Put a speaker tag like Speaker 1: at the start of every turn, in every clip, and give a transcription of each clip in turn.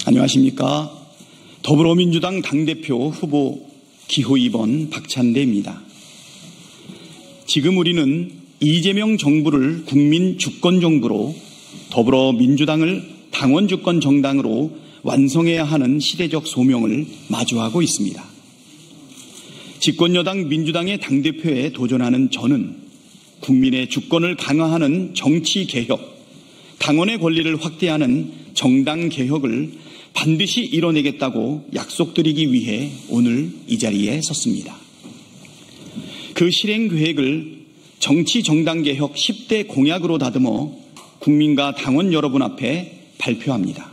Speaker 1: 안녕하십니까. 더불어민주당 당대표 후보 기호 2번 박찬대입니다. 지금 우리는 이재명 정부를 국민 주권 정부로, 더불어민주당을 당원 주권 정당으로 완성해야 하는 시대적 소명을 마주하고 있습니다. 집권여당 민주당의 당대표에 도전하는 저는 국민의 주권을 강화하는 정치 개혁, 당원의 권리를 확대하는 정당 개혁을 반드시 이뤄내겠다고 약속드리기 위해 오늘 이 자리에 섰습니다. 그 실행 계획을 정치 정당 개혁 10대 공약으로 다듬어 국민과 당원 여러분 앞에 발표합니다.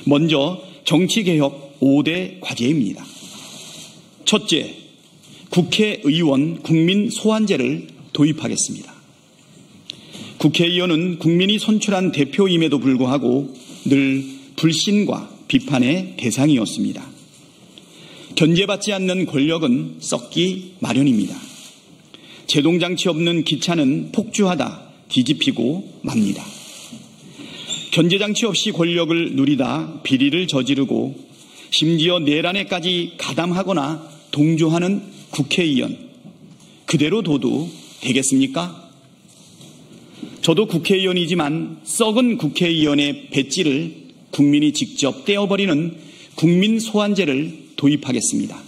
Speaker 1: 먼저 정치 개혁 5대 과제입니다. 첫째, 국회의원 국민 소환제를 도입하겠습니다. 국회의원은 국민이 선출한 대표임에도 불구하고 늘 불신과 비판의 대상이었습니다. 견제받지 않는 권력은 썩기 마련입니다. 제동장치 없는 기차는 폭주하다 뒤집히고 맙니다. 견제장치 없이 권력을 누리다 비리를 저지르고 심지어 내란에까지 가담하거나 동조하는 국회의원, 그대로 둬도 되겠습니까? 저도 국회의원이지만 썩은 국회의원의 배지를 국민이 직접 떼어버리는 국민 소환제를 도입하겠습니다.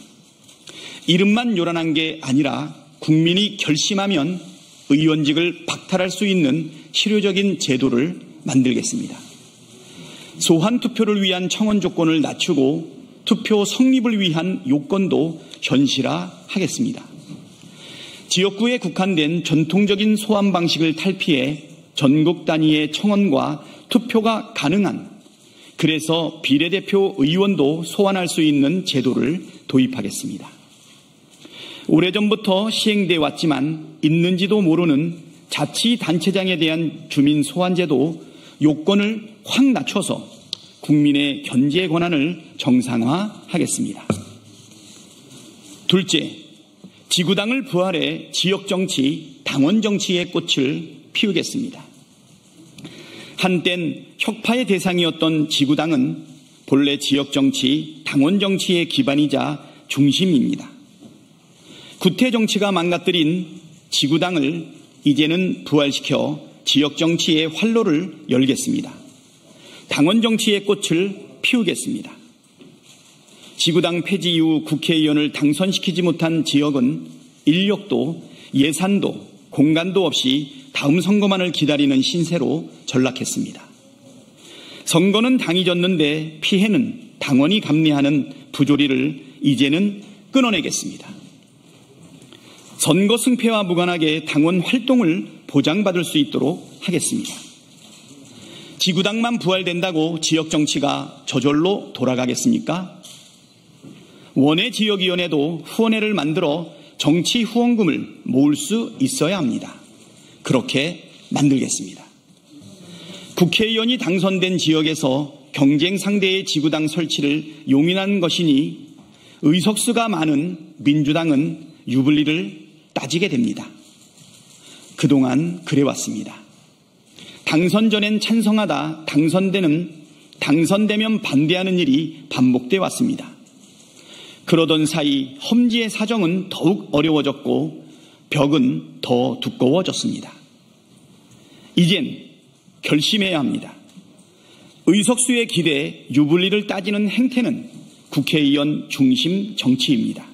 Speaker 1: 이름만 요란한 게 아니라 국민이 결심하면 의원직을 박탈할 수 있는 실효적인 제도를 만들겠습니다. 소환 투표를 위한 청원 조건을 낮추고 투표 성립을 위한 요건도 현실화하겠습니다. 지역구에 국한된 전통적인 소환 방식을 탈피해 전국 단위의 청원과 투표가 가능한, 그래서 비례대표 의원도 소환할 수 있는 제도를 도입하겠습니다. 오래전부터 시행돼 왔지만 있는지도 모르는 자치단체장에 대한 주민 소환제도 요건을 확 낮춰서 국민의 견제 권한을 정상화하겠습니다. 둘째, 지구당을 부활해 지역정치, 당원정치의 꽃을 피우겠습니다. 한땐 혁파의 대상이었던 지구당은 본래 지역정치, 당원정치의 기반이자 중심입니다. 구태정치가 망가뜨린 지구당을 이제는 부활시켜 지역정치의 활로를 열겠습니다. 당원정치의 꽃을 피우겠습니다. 지구당 폐지 이후 국회의원을 당선시키지 못한 지역은 인력도 예산도 공간도 없이 다음 선거만을 기다리는 신세로 전락했습니다. 선거는 당이 졌는데 피해는 당원이 감내하는 부조리를 이제는 끊어내겠습니다. 선거 승패와 무관하게 당원 활동을 보장받을 수 있도록 하겠습니다. 지구당만 부활된다고 지역정치가 저절로 돌아가겠습니까? 원외 지역위원회도 후원회를 만들어 정치 후원금을 모을 수 있어야 합니다. 그렇게 만들겠습니다. 국회의원이 당선된 지역에서 경쟁 상대의 지구당 설치를 용인한 것이니 의석수가 많은 민주당은 유불리를 따지게 됩니다. 그동안 그래왔습니다. 당선 전엔 찬성하다 당선되면 반대하는 일이 반복돼 왔습니다. 그러던 사이 험지의 사정은 더욱 어려워졌고 벽은 더 두꺼워졌습니다. 이젠 결심해야 합니다. 의석수에 기대 유불리를 따지는 행태는 국회의원 중심 정치입니다.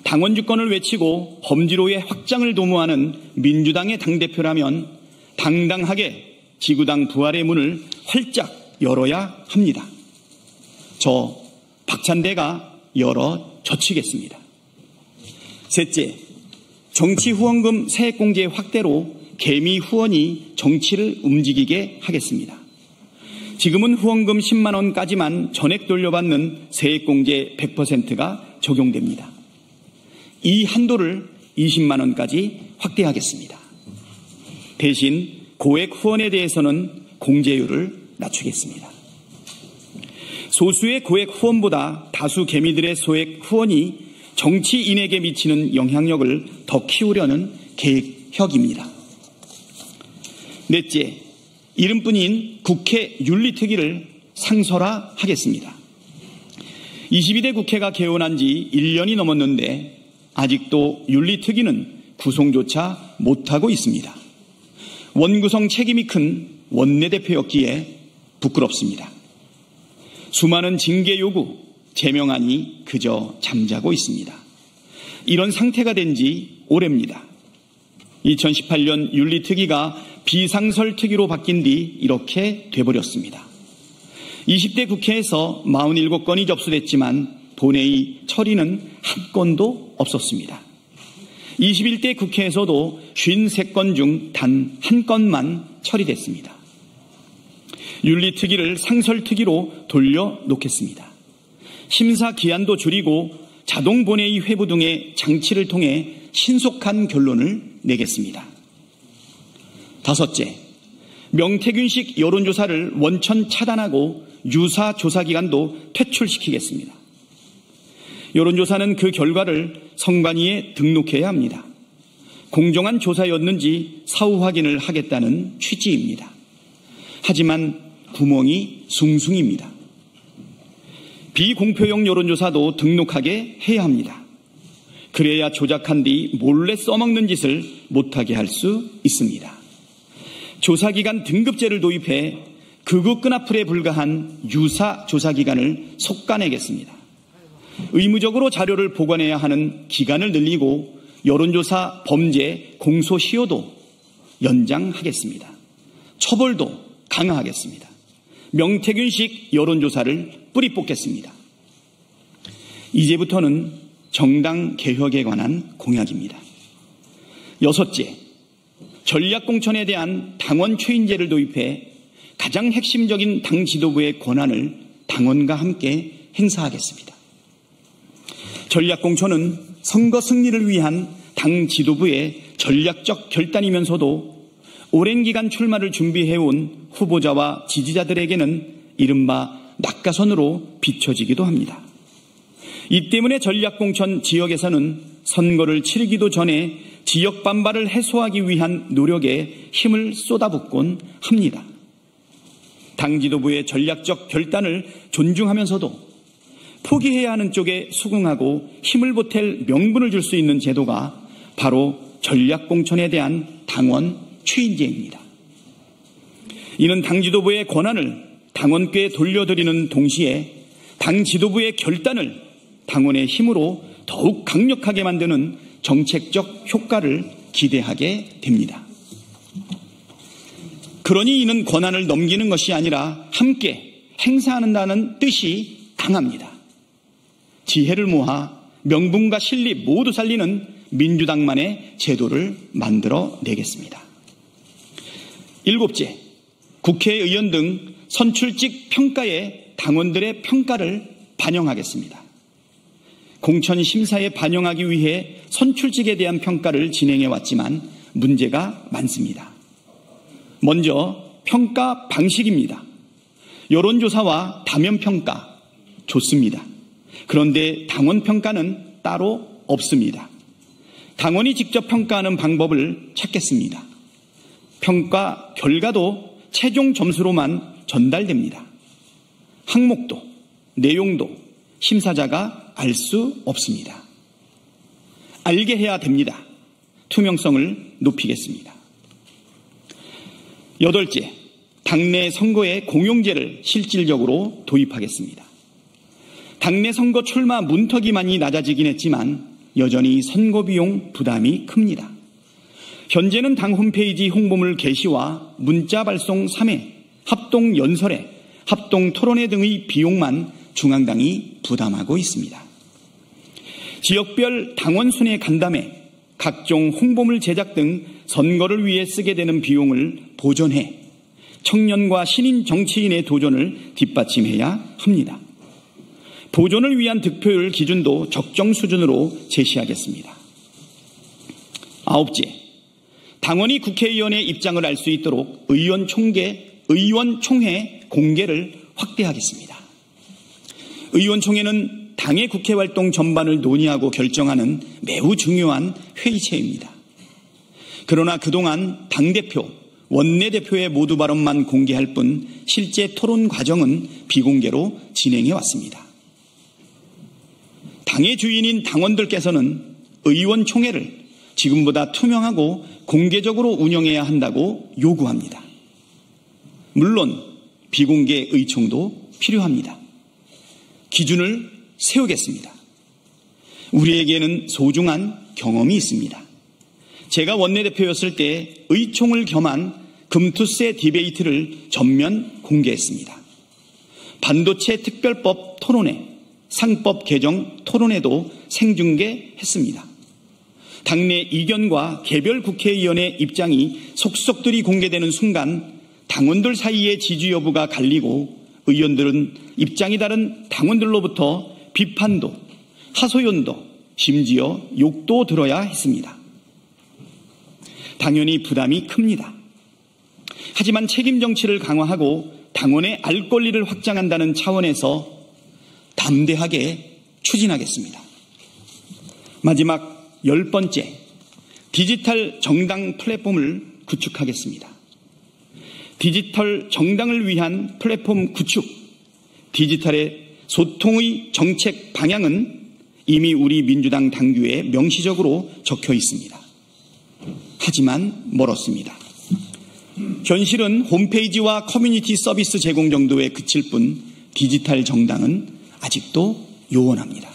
Speaker 1: 당원 주권을 외치고 범지로의 확장을 도모하는 민주당의 당대표라면 당당하게 지구당 부활의 문을 활짝 열어야 합니다. 저 박찬대가 열어 젖히겠습니다. 셋째, 정치 후원금 세액공제 확대로 개미 후원이 정치를 움직이게 하겠습니다. 지금은 후원금 10만 원까지만 전액 돌려받는 세액공제 100%가 적용됩니다. 이 한도를 20만 원까지 확대하겠습니다. 대신 고액 후원에 대해서는 공제율을 낮추겠습니다. 소수의 고액 후원보다 다수 개미들의 소액 후원이 정치인에게 미치는 영향력을 더 키우려는 계획입니다. 넷째, 이름뿐인 국회 윤리특위를 상설화하겠습니다. 22대 국회가 개원한 지 1년이 넘었는데 아직도 윤리특위는 구성조차 못하고 있습니다. 원구성 책임이 큰 원내대표였기에 부끄럽습니다. 수많은 징계 요구, 제명안이 그저 잠자고 있습니다. 이런 상태가 된 지 오래입니다. 2018년 윤리특위가 비상설특위로 바뀐 뒤 이렇게 돼버렸습니다. 20대 국회에서 47건이 접수됐지만 본회의 처리는 한 건도 없었습니다. 21대 국회에서도 53건 중 단 한 건만 처리됐습니다. 윤리특위를 상설특위로 돌려놓겠습니다. 심사 기한도 줄이고 자동 본회의 회부 등의 장치를 통해 신속한 결론을 내겠습니다. 다섯째, 명태균식 여론조사를 원천 차단하고 유사 조사기관도 퇴출시키겠습니다. 여론조사는 그 결과를 선관위에 등록해야 합니다. 공정한 조사였는지 사후 확인을 하겠다는 취지입니다. 하지만 구멍이 숭숭입니다. 비공표용 여론조사도 등록하게 해야 합니다. 그래야 조작한 뒤 몰래 써먹는 짓을 못하게 할 수 있습니다. 조사기관 등급제를 도입해 극우 끈앞풀에 불과한 유사 조사기관을 속가내겠습니다. 의무적으로 자료를 보관해야 하는 기간을 늘리고 여론조사 범죄 공소시효도 연장하겠습니다. 처벌도 강화하겠습니다. 명태균식 여론조사를 뿌리 뽑겠습니다. 이제부터는 정당 개혁에 관한 공약입니다. 여섯째, 전략공천에 대한 당원 추인제를 도입해 가장 핵심적인 당 지도부의 권한을 당원과 함께 행사하겠습니다. 전략공천은 선거 승리를 위한 당 지도부의 전략적 결단이면서도 오랜 기간 출마를 준비해온 후보자와 지지자들에게는 이른바 낙가선으로 비춰지기도 합니다. 이 때문에 전략공천 지역에서는 선거를 치르기도 전에 지역 반발을 해소하기 위한 노력에 힘을 쏟아붓곤 합니다. 당 지도부의 전략적 결단을 존중하면서도 포기해야 하는 쪽에 수긍하고 힘을 보탤 명분을 줄 수 있는 제도가 바로 전략공천에 대한 당원 추인제입니다. 이는 당 지도부의 권한을 당원께 돌려드리는 동시에 당 지도부의 결단을 당원의 힘으로 더욱 강력하게 만드는 정책적 효과를 기대하게 됩니다. 그러니 이는 권한을 넘기는 것이 아니라 함께 행사한다는 뜻이 강합니다. 지혜를 모아 명분과 실리 모두 살리는 민주당만의 제도를 만들어내겠습니다. 일곱째, 국회의원 등 선출직 평가에 당원들의 평가를 반영하겠습니다. 공천 심사에 반영하기 위해 선출직에 대한 평가를 진행해왔지만 문제가 많습니다. 먼저 평가 방식입니다. 여론조사와 다면평가 좋습니다. 그런데 당원평가는 따로 없습니다. 당원이 직접 평가하는 방법을 찾겠습니다. 평가 결과도 최종 점수로만 전달됩니다. 항목도, 내용도 심사자가 알 수 없습니다. 알게 해야 됩니다. 투명성을 높이겠습니다. 여덟째, 당내 선거에 공용제를 실질적으로 도입하겠습니다. 당내 선거 출마 문턱이 낮아지긴 했지만 여전히 선거비용 부담이 큽니다. 현재는 당 홈페이지 홍보물 게시와 문자 발송 3회, 합동 연설회, 합동 토론회 등의 비용만 중앙당이 부담하고 있습니다. 지역별 당원 순회 간담회, 각종 홍보물 제작 등 선거를 위해 쓰게 되는 비용을 보전해 청년과 신인 정치인의 도전을 뒷받침해야 합니다. 보존을 위한 득표율 기준도 적정 수준으로 제시하겠습니다. 아홉째, 당원이 국회의원의 입장을 알 수 있도록 의원총회 공개를 확대하겠습니다. 의원총회는 당의 국회활동 전반을 논의하고 결정하는 매우 중요한 회의체입니다. 그러나 그동안 당대표, 원내대표의 모두 발언만 공개할 뿐 실제 토론 과정은 비공개로 진행해 왔습니다. 당의 주인인 당원들께서는 의원총회를 지금보다 투명하고 공개적으로 운영해야 한다고 요구합니다. 물론 비공개 의총도 필요합니다. 기준을 세우겠습니다. 우리에게는 소중한 경험이 있습니다. 제가 원내대표였을 때 의총을 겸한 금투세 디베이트를 전면 공개했습니다. 반도체 특별법 토론회, 상법 개정 토론회도 생중계했습니다. 당내 이견과 개별 국회의원의 입장이 속속들이 공개되는 순간 당원들 사이의 지지 여부가 갈리고 의원들은 입장이 다른 당원들로부터 비판도, 하소연도, 심지어 욕도 들어야 했습니다. 당연히 부담이 큽니다. 하지만 책임 정치를 강화하고 당원의 알 권리를 확장한다는 차원에서 담대하게 추진하겠습니다. 마지막 10번째, 디지털 정당 플랫폼을 구축하겠습니다. 디지털 정당을 위한 플랫폼 구축, 디지털의 소통의 정책 방향은 이미 우리 민주당 당규에 명시적으로 적혀 있습니다. 하지만 멀었습니다. 현실은 홈페이지와 커뮤니티 서비스 제공 정도에 그칠 뿐 디지털 정당은 아직도 요원합니다.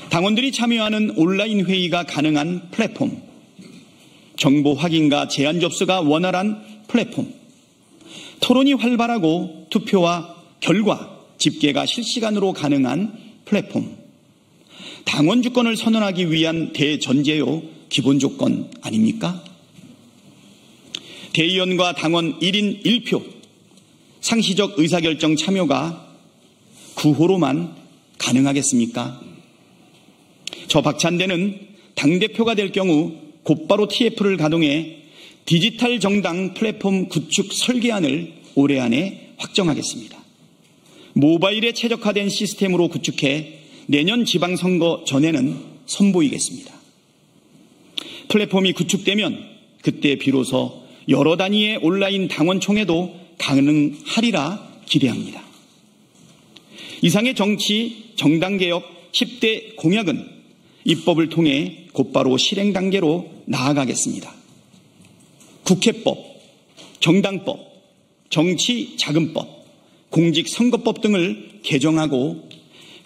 Speaker 1: 당원들이 참여하는 온라인 회의가 가능한 플랫폼, 정보 확인과 제안 접수가 원활한 플랫폼, 토론이 활발하고 투표와 결과, 집계가 실시간으로 가능한 플랫폼, 당원 주권을 선언하기 위한 대전제요 기본 조건 아닙니까? 대의원과 당원 1인 1표, 상시적 의사결정 참여가 구호로만 가능하겠습니까? 저 박찬대는 당대표가 될 경우 곧바로 TF를 가동해 디지털 정당 플랫폼 구축 설계안을 올해 안에 확정하겠습니다. 모바일에 최적화된 시스템으로 구축해 내년 지방선거 전에는 선보이겠습니다. 플랫폼이 구축되면 그때 비로소 여러 단위의 온라인 당원총회도 가능하리라 기대합니다. 이상의 정치, 정당개혁 10대 공약은 입법을 통해 곧바로 실행 단계로 나아가겠습니다. 국회법, 정당법, 정치자금법, 공직선거법 등을 개정하고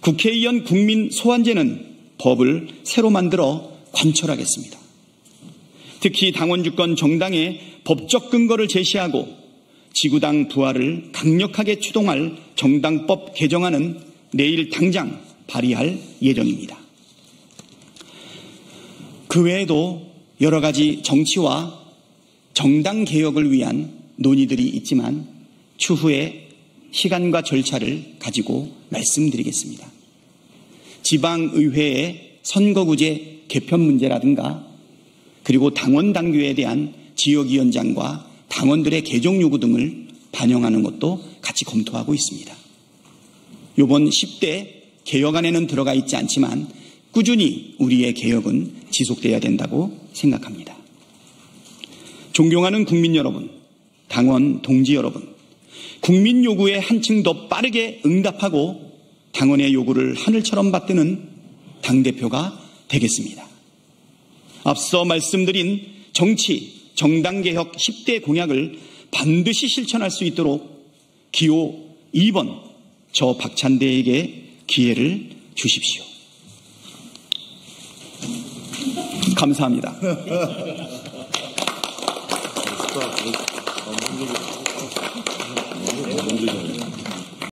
Speaker 1: 국회의원 국민 소환제는 법을 새로 만들어 관철하겠습니다. 특히 당원주권 정당의 법적 근거를 제시하고 지구당 부활을 강력하게 추동할 정당법 개정안은 내일 당장 발의할 예정입니다. 그 외에도 여러 가지 정치와 정당 개혁을 위한 논의들이 있지만 추후에 시간과 절차를 가지고 말씀드리겠습니다. 지방의회의 선거구제 개편 문제라든가 그리고 당원 당규에 대한 지역위원장과 당원들의 개정 요구 등을 반영하는 것도 같이 검토하고 있습니다. 이번 10대 개혁안에는 들어가 있지 않지만 꾸준히 우리의 개혁은 지속돼야 된다고 생각합니다. 존경하는 국민 여러분, 당원 동지 여러분, 국민 요구에 한층 더 빠르게 응답하고 당원의 요구를 하늘처럼 받드는 당대표가 되겠습니다. 앞서 말씀드린 정치, 정당개혁 10대 공약을 반드시 실천할 수 있도록 기호 2번 저 박찬대에게 기회를 주십시오. 감사합니다.